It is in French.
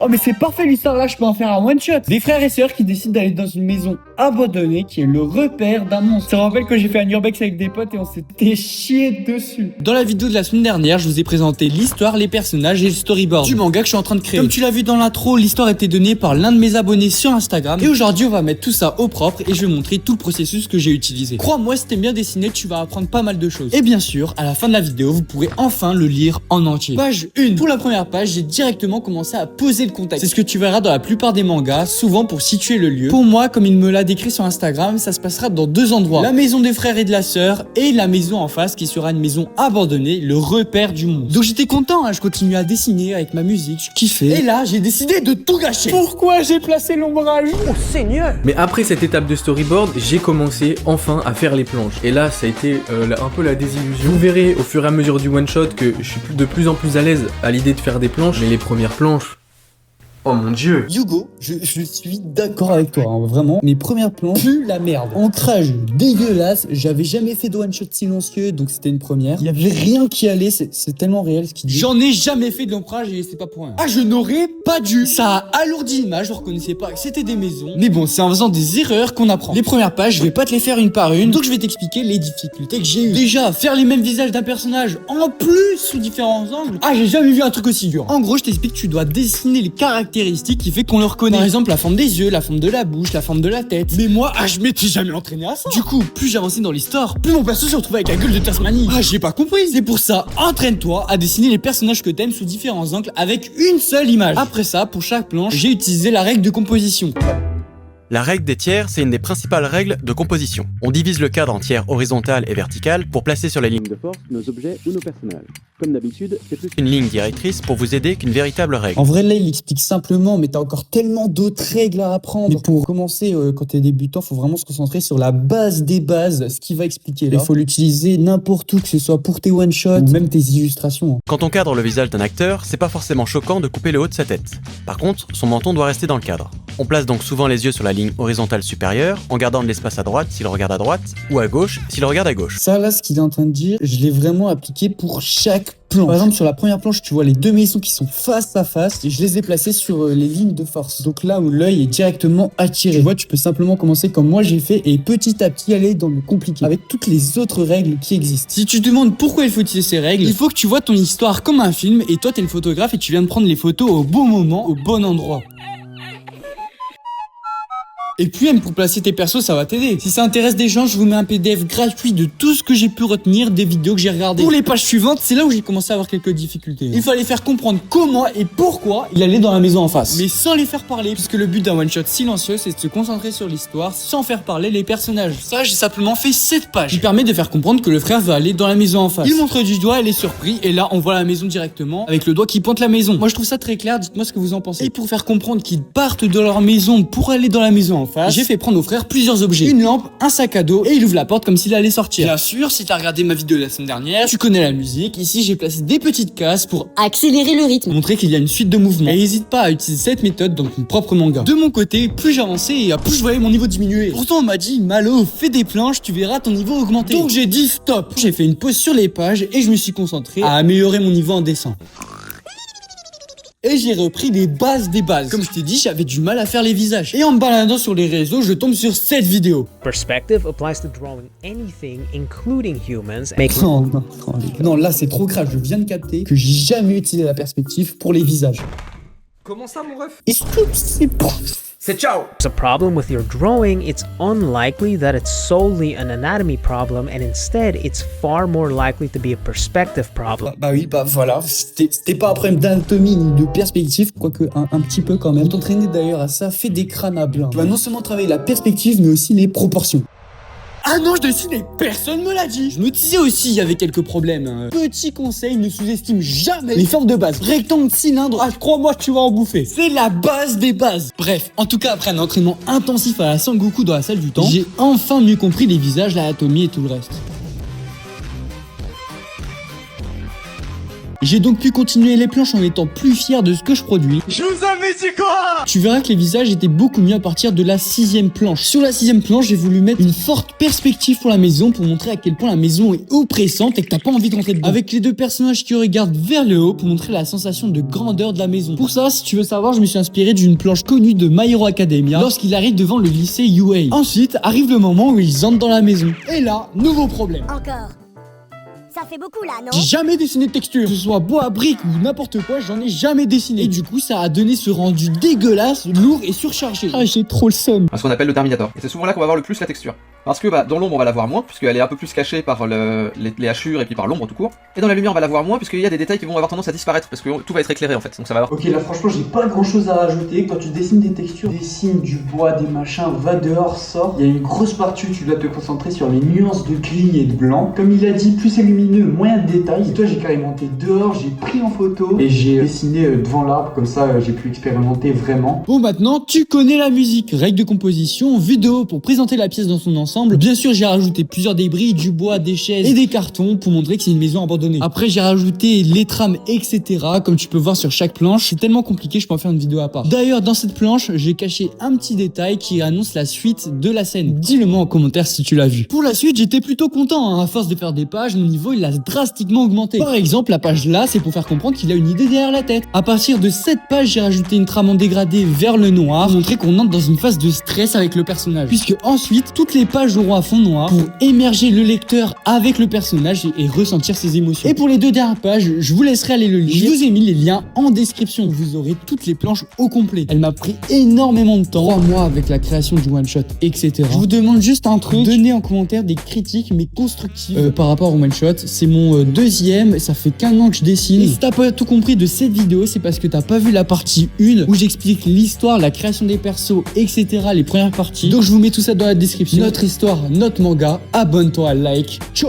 Oh mais c'est parfait l'histoire là, je peux en faire un one shot. Des frères et sœurs qui décident d'aller dans une maison abandonnée qui est le repère d'un monstre. Ça me rappelle que j'ai fait un urbex avec des potes et on s'était chié dessus. Dans la vidéo de la semaine dernière, je vous ai présenté l'histoire, les personnages et le storyboard du manga que je suis en train de créer. Comme tu l'as vu dans l'intro, l'histoire a été donnée par l'un de mes abonnés sur Instagram. Et aujourd'hui, on va mettre tout ça au propre et je vais montrer tout le processus que j'ai utilisé. Crois-moi, si t'aimes bien dessiner, tu vas apprendre pas mal de choses. Et bien sûr, à la fin de la vidéo, vous pourrez enfin le lire en entier. Page 1. Pour la première page, j'ai directement commencé à poser le contexte. C'est ce que tu verras dans la plupart des mangas, souvent pour situer le lieu. Pour moi, comme il me l'a décrit sur Instagram, ça se passera dans deux endroits. La maison des frères et de la sœur et la maison en face qui sera une maison abandonnée, le repère du monstre. Donc j'étais content, hein, je continuais à dessiner avec ma musique, je kiffais. Et là, j'ai décidé de tout gâcher. Pourquoi j'ai placé l'ombrage? Oh Seigneur! Mais après cette étape de storyboard, j'ai commencé enfin à faire les planches. Et là, ça a été un peu la désillusion. Vous verrez au fur et à mesure du one shot que je suis de plus en plus à l'aise à l'idée de faire des planches. Mais les premières planches... Oh mon dieu! Hugo, je suis d'accord avec toi, hein, vraiment. Mes premières planches, plus la merde. Ancrage dégueulasse, j'avais jamais fait de one shot silencieux, donc c'était une première. Il y avait rien qui allait, c'est tellement réel ce qu'il dit. J'en ai jamais fait de l'ancrage et c'est pas pour rien. Ah, je n'aurais pas dû. Ça a alourdi l'image, je reconnaissais pas que c'était des maisons. Mais bon, c'est en faisant des erreurs qu'on apprend. Les premières pages, je vais pas te les faire une par une, donc je vais t'expliquer les difficultés que j'ai eues. Déjà, faire les mêmes visages d'un personnage, en plus sous différents angles. Ah, j'ai jamais vu un truc aussi dur. En gros, je t'explique, tu dois dessiner les caractéristiques qui fait qu'on le reconnaît. Par exemple, la forme des yeux, la forme de la bouche, la forme de la tête. Mais moi, je m'étais jamais entraîné à ça. Du coup, plus j'avançais dans l'histoire, plus mon perso se retrouvait avec la gueule de Tasmanie. Ah, j'ai pas compris. C'est pour ça, entraîne-toi à dessiner les personnages que t'aimes sous différents angles avec une seule image. Après ça, pour chaque planche, j'ai utilisé la règle de composition. La règle des tiers, c'est une des principales règles de composition. On divise le cadre en tiers horizontal et vertical pour placer sur la ligne de force nos objets ou nos personnages. Comme d'habitude, c'est plus une ligne directrice pour vous aider qu'une véritable règle. En vrai, là, il explique simplement, mais t'as encore tellement d'autres règles à apprendre. Mais pour commencer, quand t'es débutant, faut vraiment se concentrer sur la base des bases, ce qu'il va expliquer là. Il faut l'utiliser n'importe où, que ce soit pour tes one-shots ou même tes illustrations. Quand on cadre le visage d'un acteur, c'est pas forcément choquant de couper le haut de sa tête. Par contre, son menton doit rester dans le cadre. On place donc souvent les yeux sur la ligne horizontale supérieure, en gardant de l'espace à droite s'il regarde à droite, ou à gauche s'il regarde à gauche. Ça, là, ce qu'il est en train de dire, je l'ai vraiment appliqué pour chaque planche. Par exemple, sur la première planche, tu vois les deux maisons qui sont face à face, et je les ai placées sur les lignes de force. Donc là où l'œil est directement attiré. Tu vois, tu peux simplement commencer comme moi j'ai fait, et petit à petit aller dans le compliqué, avec toutes les autres règles qui existent. Si tu te demandes pourquoi il faut utiliser ces règles, il faut que tu vois ton histoire comme un film, et toi t'es le photographe et tu viens de prendre les photos au bon moment, au bon endroit. Et puis même pour placer tes persos, ça va t'aider. Si ça intéresse des gens, je vous mets un PDF gratuit de tout ce que j'ai pu retenir des vidéos que j'ai regardées. Pour les pages suivantes, c'est là où j'ai commencé à avoir quelques difficultés. Il fallait faire comprendre comment et pourquoi il allait dans la maison en face. Mais sans les faire parler, puisque le but d'un one-shot silencieux, c'est de se concentrer sur l'histoire sans faire parler les personnages. Ça, j'ai simplement fait 7 pages. Qui permet de faire comprendre que le frère va aller dans la maison en face. Il montre du doigt, elle est surpris, et là, on voit la maison directement, avec le doigt qui pointe la maison. Moi, je trouve ça très clair, dites-moi ce que vous en pensez. Et pour faire comprendre qu'ils partent de leur maison pour aller dans la maison en face, j'ai fait prendre au frère plusieurs objets. Une lampe, un sac à dos, et il ouvre la porte comme s'il allait sortir. Bien sûr, si t'as regardé ma vidéo de la semaine dernière, tu connais la musique. Ici, j'ai placé des petites cases pour accélérer le rythme, montrer qu'il y a une suite de mouvements. Et n'hésite pas à utiliser cette méthode dans ton propre manga. De mon côté, plus j'avançais et plus je voyais mon niveau diminuer. Pourtant, on m'a dit, Malo, fais des planches, tu verras ton niveau augmenter. Donc j'ai dit stop. J'ai fait une pause sur les pages et je me suis concentré à améliorer mon niveau en dessin. Et j'ai repris les bases des bases. Comme je t'ai dit, j'avais du mal à faire les visages. Et en me baladant sur les réseaux, je tombe sur cette vidéo. Perspective applies to drawing anything, including humans. Non, là c'est trop grave. Je viens de capter que j'ai jamais utilisé la perspective pour les visages. Comment ça mon ref? Est-ce que c'est pas... C'est ciao! There's a problem with your drawing, it's unlikely that it's solely an anatomy problem, and instead it's far more likely to be a perspective problem. Bah oui, bah voilà, c'était pas un problème d'anatomie ni de perspective, quoique un petit peu quand même. Pour t'entraîner d'ailleurs à ça, fais des crânes à blanc. Tu vas non seulement travailler la perspective, mais aussi les proportions. Ah non, je dessine et personne me l'a dit. Je me disais aussi, il y avait quelques problèmes. Petit conseil, ne sous-estime jamais les formes de base. Rectangle, cylindre, crois-moi, tu vas en bouffer. C'est la base des bases. Bref, en tout cas, après un entraînement intensif à la Sangoku dans la salle du temps, j'ai enfin mieux compris les visages, l'anatomie et tout le reste. J'ai donc pu continuer les planches en étant plus fier de ce que je produis. Je vous avais dit quoi? Tu verras que les visages étaient beaucoup mieux à partir de la 6e planche. Sur la 6e planche, j'ai voulu mettre une forte perspective pour la maison pour montrer à quel point la maison est oppressante et que t'as pas envie de rentrer dedans. Avec les deux personnages qui regardent vers le haut pour montrer la sensation de grandeur de la maison. Pour ça, si tu veux savoir, je me suis inspiré d'une planche connue de My Hero Academia lorsqu'il arrive devant le lycée UA. Ensuite, arrive le moment où ils entrent dans la maison. Et là, nouveau problème. Encore. Ça fait beaucoup là, non? J'ai jamais dessiné de texture. Que ce soit bois à briques ou n'importe quoi, j'en ai jamais dessiné. Et du coup, ça a donné ce rendu dégueulasse, lourd et surchargé. Ah, j'ai trop le seum. Ce qu'on appelle le Terminator. Et c'est souvent là qu'on va voir le plus la texture. Parce que dans l'ombre on va la voir moins, puisqu'elle est un peu plus cachée par les hachures et puis par l'ombre tout court. Et dans la lumière on va la voir moins, puisqu'il y a des détails qui vont avoir tendance à disparaître, parce que tout va être éclairé en fait. Donc ça va avoir... Ok, là franchement j'ai pas grand chose à rajouter. Quand tu dessines des textures, dessine du bois, des machins, va dehors, sors. Il y a une grosse partie où tu dois te concentrer sur les nuances de gris et de blanc. Comme il a dit, plus c'est lumineux, moins de détails. Et toi j'ai carrément été dehors, j'ai pris en photo et j'ai dessiné devant l'arbre, comme ça j'ai pu expérimenter vraiment. Bon, maintenant tu connais la musique. Règles de composition, vue de haut pour présenter la pièce dans son ensemble. Bien sûr, j'ai rajouté plusieurs débris, du bois, des chaises et des cartons pour montrer que c'est une maison abandonnée. Après, j'ai rajouté les trames, etc. Comme tu peux voir sur chaque planche. C'est tellement compliqué, je peux en faire une vidéo à part. D'ailleurs, dans cette planche, j'ai caché un petit détail qui annonce la suite de la scène. Dis-le-moi en commentaire si tu l'as vu. Pour la suite, j'étais plutôt content, hein. À force de faire des pages, mon niveau il a drastiquement augmenté. Par exemple, la page là, c'est pour faire comprendre qu'il a une idée derrière la tête. À partir de cette page, j'ai rajouté une trame en dégradé vers le noir pour montrer qu'on entre dans une phase de stress avec le personnage. Puisque ensuite, toutes les pages auront un fond noir pour émerger le lecteur avec le personnage et ressentir ses émotions. Et pour les deux dernières pages, je vous laisserai aller le lire. Je vous ai mis les liens en description. Vous aurez toutes les planches au complet. Elle m'a pris énormément de temps, 3 mois avec la création du one shot, etc. Je vous demande juste un truc, donnez en commentaire des critiques mais constructives par rapport au one shot. C'est mon deuxième, ça fait qu'un an que je dessine. Et si t'as pas tout compris de cette vidéo, c'est parce que t'as pas vu la partie 1 où j'explique l'histoire, la création des persos, etc. les premières parties. Donc je vous mets tout ça dans la description. Notre histoire, notre manga. Abonne-toi, like. Ciao.